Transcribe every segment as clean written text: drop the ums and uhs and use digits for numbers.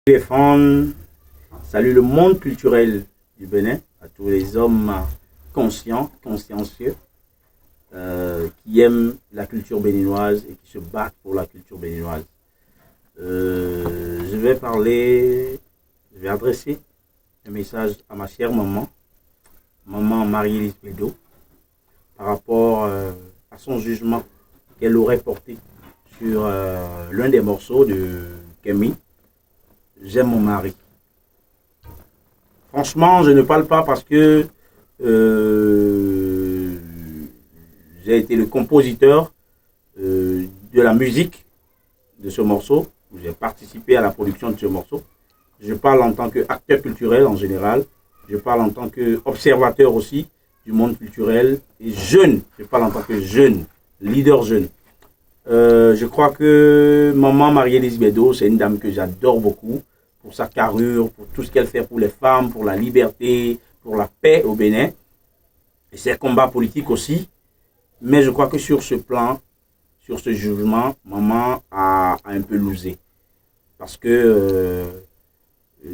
Téléphone, salut le monde culturel du Bénin, à tous les hommes conscients, consciencieux, qui aiment la culture béninoise et qui se battent pour la culture béninoise. Je vais adresser un message à ma chère maman, maman Marie-Élise Bédo, par rapport à son jugement qu'elle aurait porté sur l'un des morceaux de Kémy, J'aime mon mari. Franchement, je ne parle pas parce que j'ai été le compositeur de la musique de ce morceau. J'ai participé à la production de ce morceau. Je parle en tant qu'acteur culturel en général. Je parle en tant qu'observateur aussi du monde culturel et jeune. Je parle en tant que jeune, leader jeune. Je crois que maman Marie-Élise Bédo, c'est une dame que j'adore beaucoup pour sa carrure, pour tout ce qu'elle fait pour les femmes, pour la liberté, pour la paix au Bénin et ses combats politiques aussi. Mais je crois que sur ce plan, sur ce jugement, maman a un peu losé. Parce que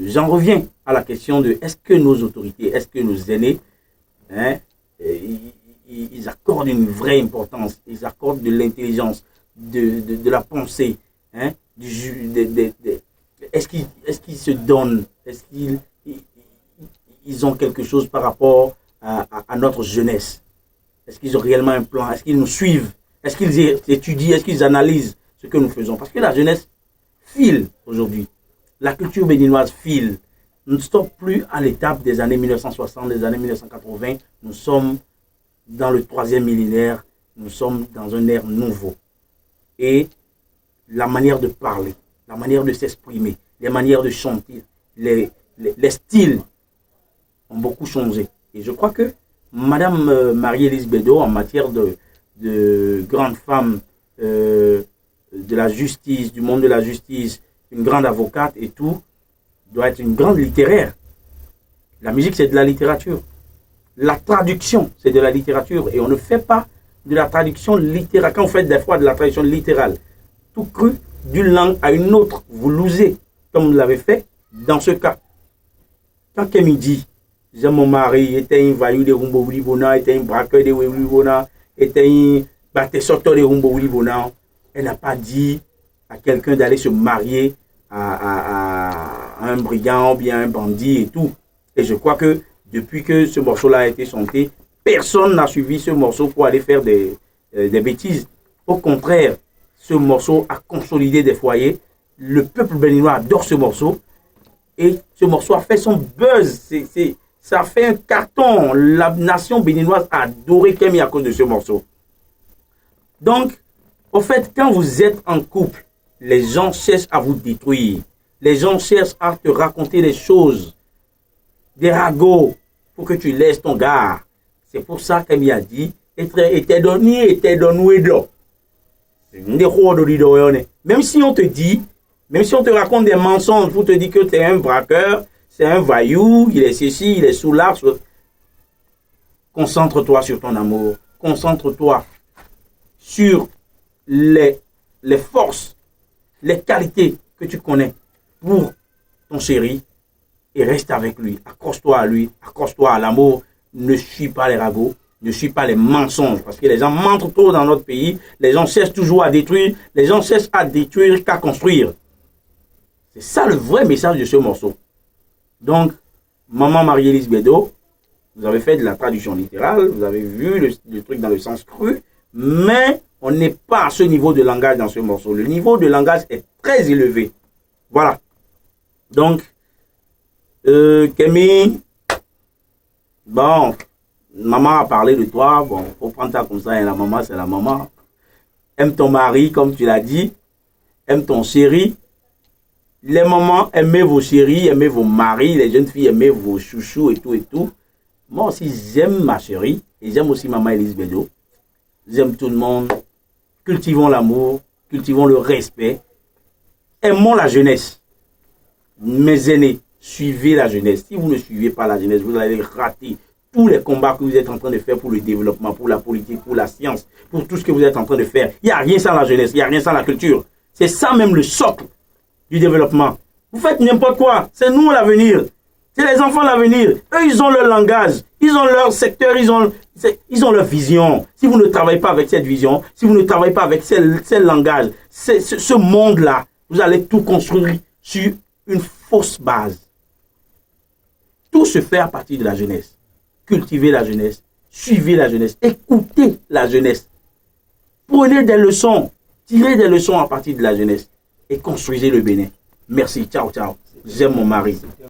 j'en reviens à la question de est-ce que nos autorités, est-ce que nos aînés, ils accordent une vraie importance, ils accordent de l'intelligence, de la pensée, est-ce qu'ils se donnent, est-ce qu'ils ont quelque chose par rapport à notre jeunesse? Est-ce qu'ils ont réellement un plan? Est-ce qu'ils nous suivent? Est-ce qu'ils étudient? Est-ce qu'ils analysent ce que nous faisons? Parce que la jeunesse file aujourd'hui. La culture béninoise file. Nous ne sommes plus à l'étape des années 1960, des années 1980. Nous sommes dans le 3e millénaire. Nous sommes dans un ère nouveau. Et la manière de parler, la manière de s'exprimer, les manières de chanter, les styles ont beaucoup changé. Et je crois que Madame Marie-Élise Bédo, en matière de grande femme de la justice, du monde de la justice, une grande avocate et tout, doit être une grande littéraire. La musique, c'est de la littérature. La traduction, c'est de la littérature. Et on ne fait pas de la traduction littérale. Quand vous faites des fois de la traduction littérale, tout cru, d'une langue à une autre, vous l'usez, comme vous l'avez fait dans ce cas. Quand Kémy dit, j'aime mon mari, était un vaillou de Rumbo Wilibona, était un braqueur de Wilibona, était un batteur de Rumbo Wilibona, elle n'a pas dit à quelqu'un d'aller se marier à un brigand ou bien un bandit et tout. Et je crois que depuis que ce morceau-là a été chanté, personne n'a suivi ce morceau pour aller faire des bêtises. Au contraire, ce morceau a consolidé des foyers. Le peuple béninois adore ce morceau. Et ce morceau a fait son buzz. Ça a fait un carton. La nation béninoise a adoré Kémy à cause de ce morceau. Donc, au fait, quand vous êtes en couple, les gens cherchent à vous détruire. Les gens cherchent à te raconter des choses, des ragots, pour que tu laisses ton gars. C'est pour ça Kémy a dit, était donné, était donné. Même si on te dit, même si on te raconte des mensonges, pour te dire que tu es un braqueur, c'est un vaillou, il est ceci, il est sous l'arbre. Concentre-toi sur ton amour. Concentre-toi sur les forces, les qualités que tu connais pour ton chéri et reste avec lui. Accroche-toi à lui, accroche-toi à l'amour. Ne suis pas les ragots. Ne suis pas les mensonges, parce que les gens mentent trop dans notre pays, les gens cherchent toujours à détruire, les gens cherchent à détruire qu'à construire. C'est ça le vrai message de ce morceau. Donc, maman Marie-Élise Bédo, vous avez fait de la traduction littérale, vous avez vu le truc dans le sens cru, mais on n'est pas à ce niveau de langage dans ce morceau. Le niveau de langage est très élevé. Voilà. Donc, Kémy, bon, maman a parlé de toi, bon, faut prendre ça comme ça, et la maman, c'est la maman. Aime ton mari, comme tu l'as dit, aime ton chéri. Les mamans, aimez vos chéris, aimez vos maris, les jeunes filles, aimez vos chouchous et tout et tout. Moi aussi, j'aime ma chérie, et j'aime aussi maman Élise Bédo. J'aime tout le monde. Cultivons l'amour, cultivons le respect. Aimons la jeunesse. Mes aînés, suivez la jeunesse. Si vous ne suivez pas la jeunesse, vous allez rater tous les combats que vous êtes en train de faire pour le développement, pour la politique, pour la science, pour tout ce que vous êtes en train de faire. Il n'y a rien sans la jeunesse, il n'y a rien sans la culture. C'est ça même le socle du développement. Vous faites n'importe quoi. C'est nous l'avenir. C'est les enfants l'avenir. Eux, ils ont leur langage. Ils ont leur secteur. Ils ont leur vision. Si vous ne travaillez pas avec cette vision, si vous ne travaillez pas avec ce langage, ce monde-là, vous allez tout construire sur une fausse base. Tout se fait à partir de la jeunesse. Cultivez la jeunesse. Suivez la jeunesse. Écoutez la jeunesse. Prenez des leçons. Tirez des leçons à partir de la jeunesse. Et construisez le Bénin. Merci. Ciao, ciao. J'aime mon mari.